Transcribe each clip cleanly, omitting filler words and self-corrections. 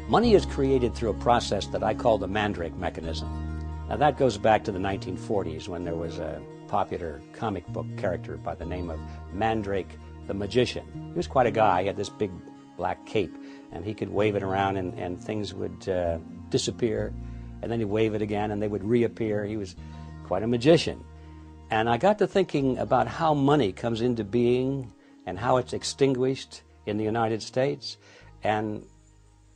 Money is created through a process that I call the Mandrake mechanism. Now that goes back to the 1940s when there was a popular comic book character by the name of Mandrake the Magician. He was quite a guy. He had this big black cape, and he could wave it around and things would disappear, and then he'd wave it again and they would reappear. He was quite a magician. And I got to thinking about how money comes into being and how it's extinguished in the United States and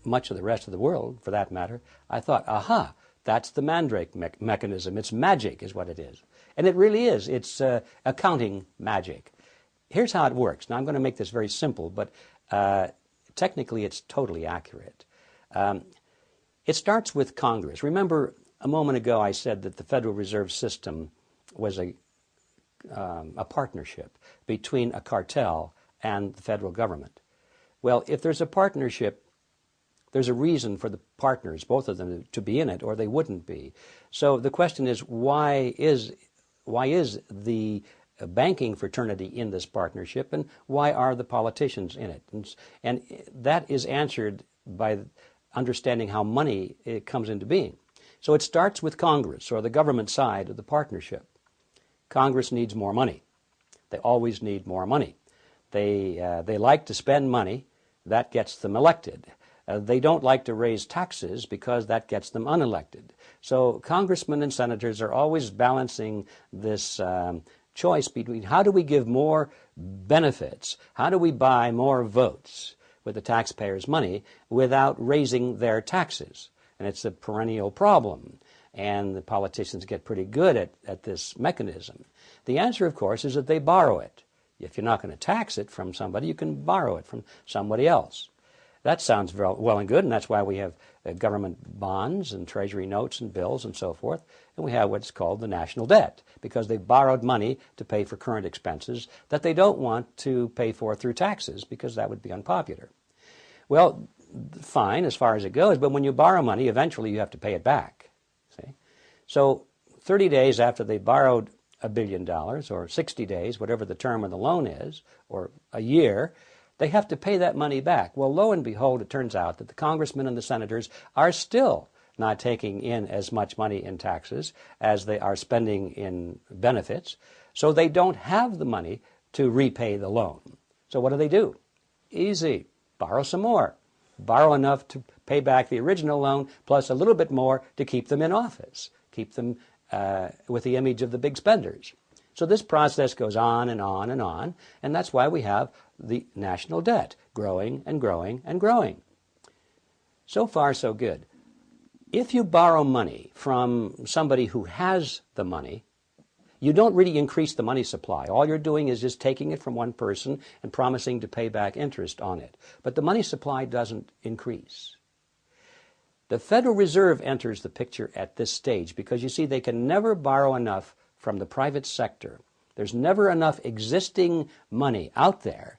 much of the rest of the world, for that matter. I thought, aha, that's the Mandrake mechanism. It's magic is what it is. And it really is. It's accounting magic. Here's how it works. Now, I'm going to make this very simple, but technically it's totally accurate. It starts with Congress. Remember, a moment ago I said that the Federal Reserve System was a partnership between a cartel and the federal government. Well, if there's a partnership, there's a reason for the partners, both of them, to be in it, or they wouldn't be. So the question is, why is the banking fraternity in this partnership, and why are the politicians in it? And that is answered by understanding how money comes into being. So it starts with Congress, or the government side of the partnership. Congress needs more money. They always need more money. They like to spend money. That gets them elected. They don't like to raise taxes because that gets them unelected. So congressmen and senators are always balancing this choice between how do we give more benefits, how do we buy more votes with the taxpayers' money without raising their taxes. And it's a perennial problem. And the politicians get pretty good at this mechanism. The answer, of course, is that they borrow it. If you're not going to tax it from somebody, you can borrow it from somebody else. That sounds well and good, and that's why we have government bonds and treasury notes and bills and so forth, and we have what's called the national debt, because they've borrowed money to pay for current expenses that they don't want to pay for through taxes, because that would be unpopular. Well, fine as far as it goes, but when you borrow money, eventually you have to pay it back. See? So 30 days after they borrowed $1 billion, or 60 days, whatever the term of the loan is, or a year, they have to pay that money back. Well, lo and behold, it turns out that the congressmen and the senators are still not taking in as much money in taxes as they are spending in benefits, so they don't have the money to repay the loan. So what do? Easy. Borrow some more. Borrow enough to pay back the original loan, plus a little bit more to keep them in office, keep them with the image of the big spenders. So this process goes on and on and on, and that's why we have the national debt growing and growing and growing. So far, so good. If you borrow money from somebody who has the money, you don't really increase the money supply. All you're doing is just taking it from one person and promising to pay back interest on it. But the money supply doesn't increase. The Federal Reserve enters the picture at this stage because, you see, they can never borrow enough from the private sector. There's never enough existing money out there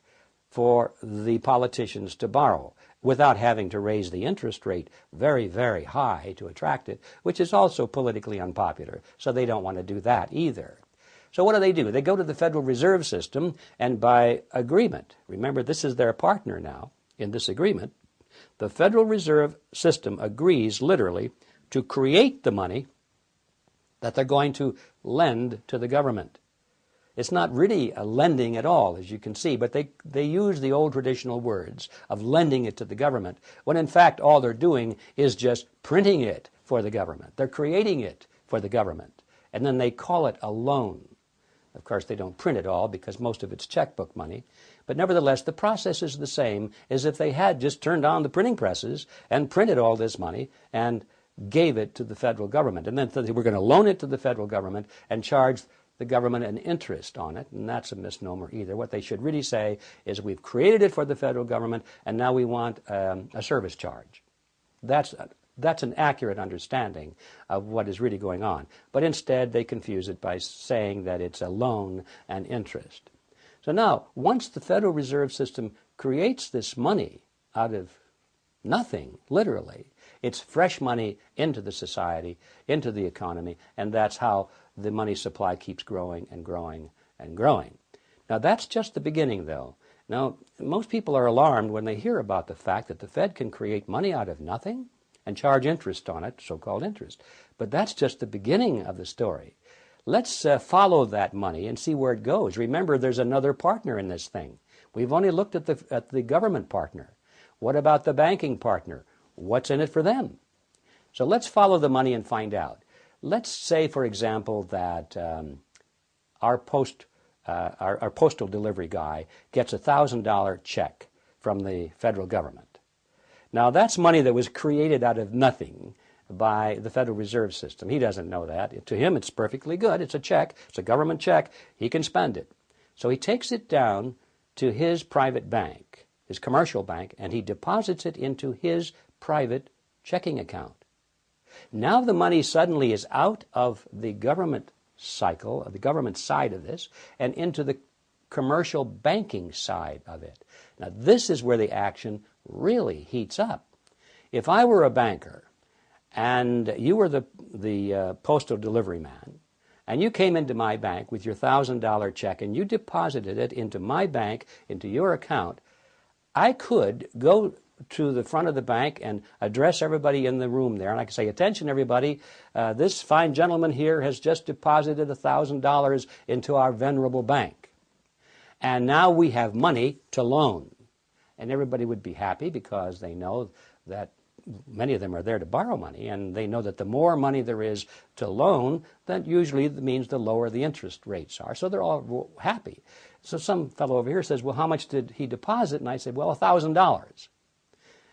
for the politicians to borrow without having to raise the interest rate very, very high to attract it, which is also politically unpopular. So they don't want to do that either. So what do? They go to the Federal Reserve System, and by agreement, remember this is their partner now in this agreement, the Federal Reserve System agrees literally to create the money that they're going to lend to the government. It's not really a lending at all, as you can see, but they use the old traditional words of lending it to the government, when in fact all they're doing is just printing it for the government. They're creating it for the government, and then they call it a loan. Of course, they don't print it all because most of it's checkbook money, but nevertheless, the process is the same as if they had just turned on the printing presses and printed all this money and gave it to the federal government. And then they were going to loan it to the federal government and charge the government an interest on it, and that's a misnomer either. What they should really say is, we've created it for the federal government, and now we want a service charge. That's an accurate understanding of what is really going on. But instead, they confuse it by saying that it's a loan and interest. So now, once the Federal Reserve System creates this money out of nothing, literally, it's fresh money into the society, into the economy, and that's how the money supply keeps growing and growing and growing. Now, that's just the beginning, though. Now, most people are alarmed when they hear about the fact that the Fed can create money out of nothing and charge interest on it, so-called interest. But that's just the beginning of the story. Let's follow that money and see where it goes. Remember, there's another partner in this thing. We've only looked at the government partner. What about the banking partner? What's in it for them? So let's follow the money and find out. Let's say, for example, that our postal delivery guy gets a $1,000 check from the federal government. Now, that's money that was created out of nothing by the Federal Reserve System. He doesn't know that. To him, it's perfectly good. It's a check. It's a government check. He can spend it. So he takes it down to his private bank, his commercial bank, and he deposits it into his private checking account. Now the money suddenly is out of the government cycle, the government side of this, and into the commercial banking side of it. Now this is where the action really heats up. If I were a banker and you were the postal delivery man, and you came into my bank with your $1,000 check and you deposited it into my bank, into your account, I could go to the front of the bank and address everybody in the room there, and I could say, attention everybody, this fine gentleman here has just deposited $1,000 into our venerable bank. And now we have money to loan. And everybody would be happy because they know that many of them are there to borrow money, and they know that the more money there is to loan, that usually means the lower the interest rates are. So they're all happy. So some fellow over here says, well, how much did he deposit? And I say, well, $1,000.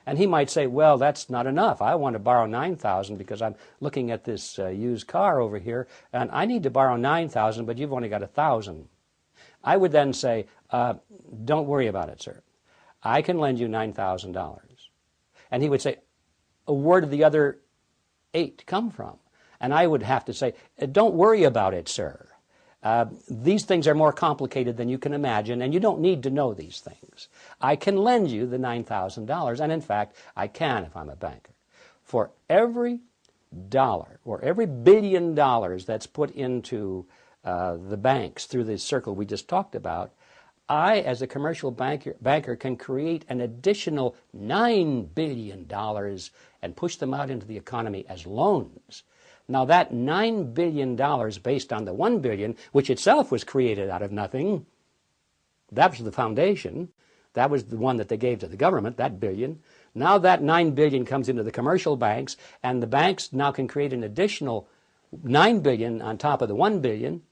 And he might say, well, that's not enough. I want to borrow $9,000 because I'm looking at this used car over here, and I need to borrow $9,000, but you've only got $1,000. I would then say, don't worry about it, sir. I can lend you $9,000. And he would say, where did the other 8 come from? And I would have to say, don't worry about it, sir. These things are more complicated than you can imagine, and you don't need to know these things. I can lend you the $9,000, and in fact, I can if I'm a banker. For every dollar, or every $1 billion that's put into the banks through the circle we just talked about, I, as a commercial banker, can create an additional $9 billion and push them out into the economy as loans. Now that $9 billion based on the $1 billion, which itself was created out of nothing, that was the foundation. That was the one that they gave to the government, that billion. Now that $9 billion comes into the commercial banks, and the banks now can create an additional $9 billion on top of the $1 billion.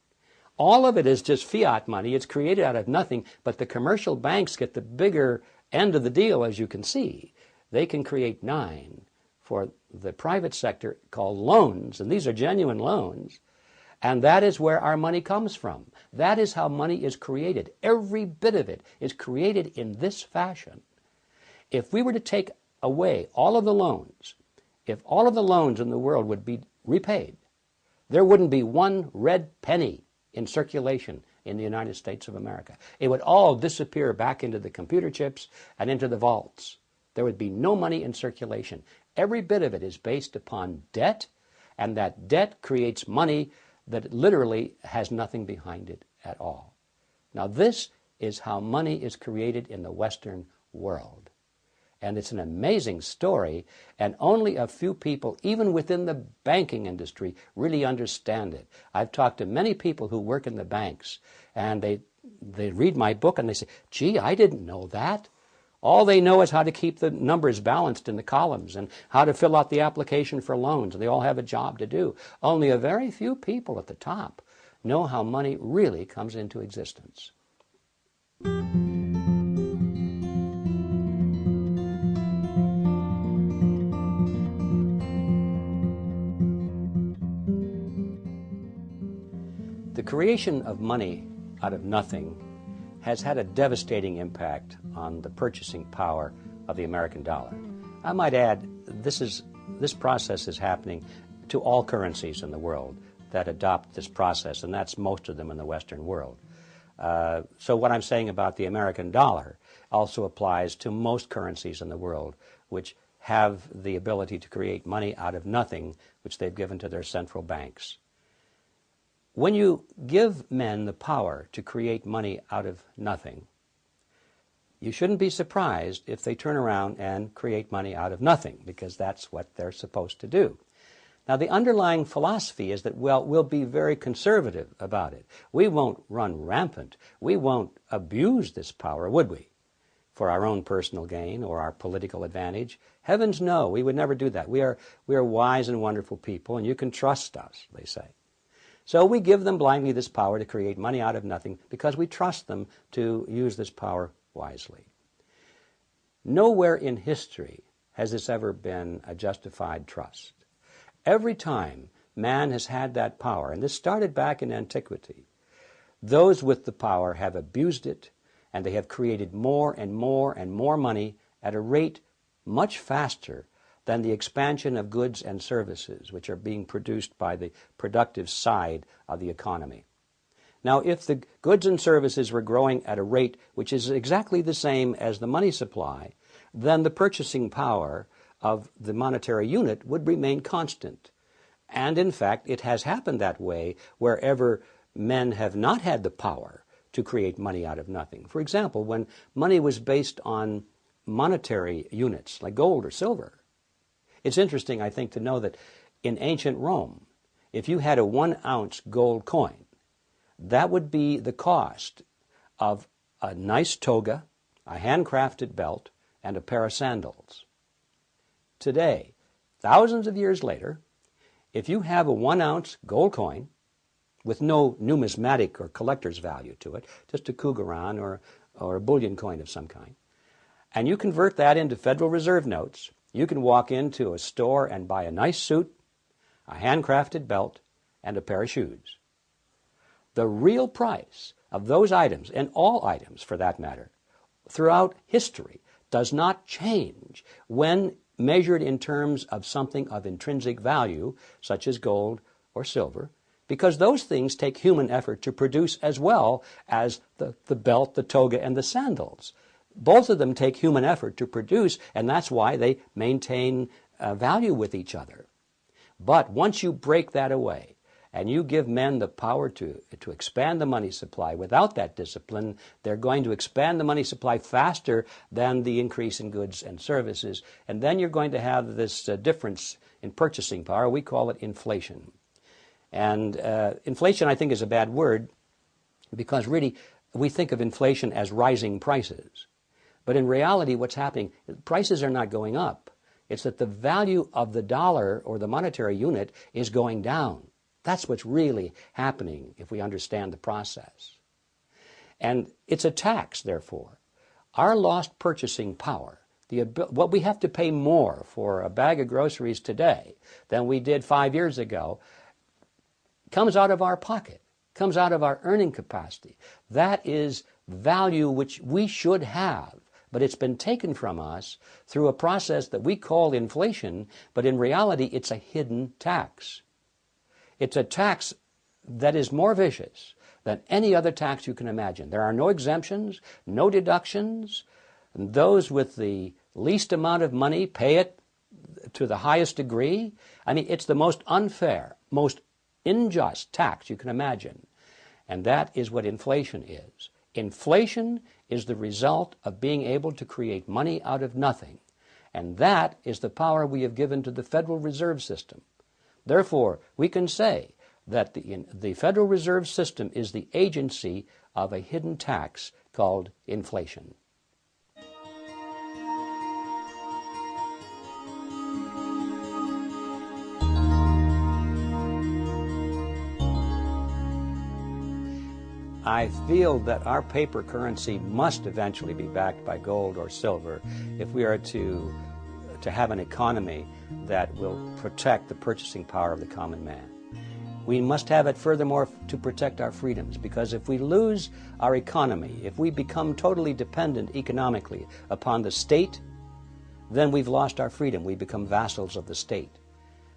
All of it is just fiat money. It's created out of nothing, but the commercial banks get the bigger end of the deal, as you can see. They can create 9 for the private sector called loans, and these are genuine loans, and that is where our money comes from. That is how money is created. Every bit of it is created in this fashion. If we were to take away all of the loans, if all of the loans in the world would be repaid, there wouldn't be one red penny in circulation in the United States of America. It would all disappear back into the computer chips and into the vaults. There would be no money in circulation. Every bit of it is based upon debt, and that debt creates money that literally has nothing behind it at all. Now this is how money is created in the Western world. And it's an amazing story, and only a few people, even within the banking industry, really understand it. I've talked to many people who work in the banks, and they read my book and they say, gee, I didn't know that. All they know is how to keep the numbers balanced in the columns and how to fill out the application for loans. They all have a job to do. Only a very few people at the top know how money really comes into existence. The creation of money out of nothing has had a devastating impact on the purchasing power of the American dollar. I might add, this process is happening to all currencies in the world that adopt this process, and that's most of them in the Western world. So what I'm saying about the American dollar also applies to most currencies in the world which have the ability to create money out of nothing, which they've given to their central banks. When you give men the power to create money out of nothing, you shouldn't be surprised if they turn around and create money out of nothing, because that's what they're supposed to do. Now, the underlying philosophy is that, well, we'll be very conservative about it. We won't run rampant. We won't abuse this power, would we, for our own personal gain or our political advantage? Heavens no, we would never do that. We are wise and wonderful people, and you can trust us, they say. So we give them blindly this power to create money out of nothing because we trust them to use this power wisely. Nowhere in history has this ever been a justified trust. Every time man has had that power, and this started back in antiquity, those with the power have abused it, and they have created more and more and more money at a rate much faster than the expansion of goods and services which are being produced by the productive side of the economy. Now, if the goods and services were growing at a rate which is exactly the same as the money supply, then the purchasing power of the monetary unit would remain constant. And in fact, it has happened that way wherever men have not had the power to create money out of nothing. For example, when money was based on monetary units like gold or silver, it's interesting, I think, to know that in ancient Rome, if you had a 1-ounce gold coin, that would be the cost of a nice toga, a handcrafted belt, and a pair of sandals. Today, thousands of years later, if you have a 1-ounce gold coin with no numismatic or collector's value to it, just a cougaran or a bullion coin of some kind, and you convert that into Federal Reserve notes, you can walk into a store and buy a nice suit, a handcrafted belt, and a pair of shoes. The real price of those items, and all items for that matter, throughout history, does not change when measured in terms of something of intrinsic value, such as gold or silver, because those things take human effort to produce as well as the belt, the toga, and the sandals. Both of them take human effort to produce, and that's why they maintain value with each other. But once you break that away, and you give men the power to expand the money supply without that discipline, they're going to expand the money supply faster than the increase in goods and services. And then you're going to have this difference in purchasing power. We call it inflation. And inflation, I think, is a bad word because really we think of inflation as rising prices. But in reality, what's happening, prices are not going up. It's that the value of the dollar or the monetary unit is going down. That's what's really happening if we understand the process. And it's a tax, therefore. Our lost purchasing power, what we have to pay more for a bag of groceries today than we did 5 years ago, comes out of our pocket, comes out of our earning capacity. That is value which we should have, but it's been taken from us through a process that we call inflation, but in reality it's a hidden tax. It's a tax that is more vicious than any other tax you can imagine. There are no exemptions, no deductions. And those with the least amount of money pay it to the highest degree. I mean, it's the most unfair, most unjust tax you can imagine. And that is what inflation is. Inflation is the result of being able to create money out of nothing. And that is the power we have given to the Federal Reserve System. Therefore, we can say that the Federal Reserve System is the agency of a hidden tax called inflation. I feel that our paper currency must eventually be backed by gold or silver if we are to have an economy that will protect the purchasing power of the common man. We must have it furthermore to protect our freedoms, because if we lose our economy, if we become totally dependent economically upon the state, then we've lost our freedom. We become vassals of the state.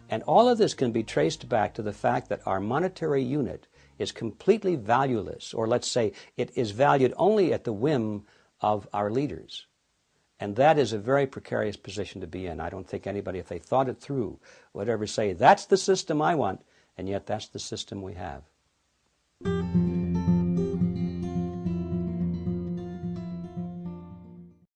And all of this can be traced back to the fact that our monetary unit is completely valueless, or let's say it is valued only at the whim of our leaders. And that is a very precarious position to be in. I don't think anybody, if they thought it through, would ever say, that's the system I want, and yet that's the system we have.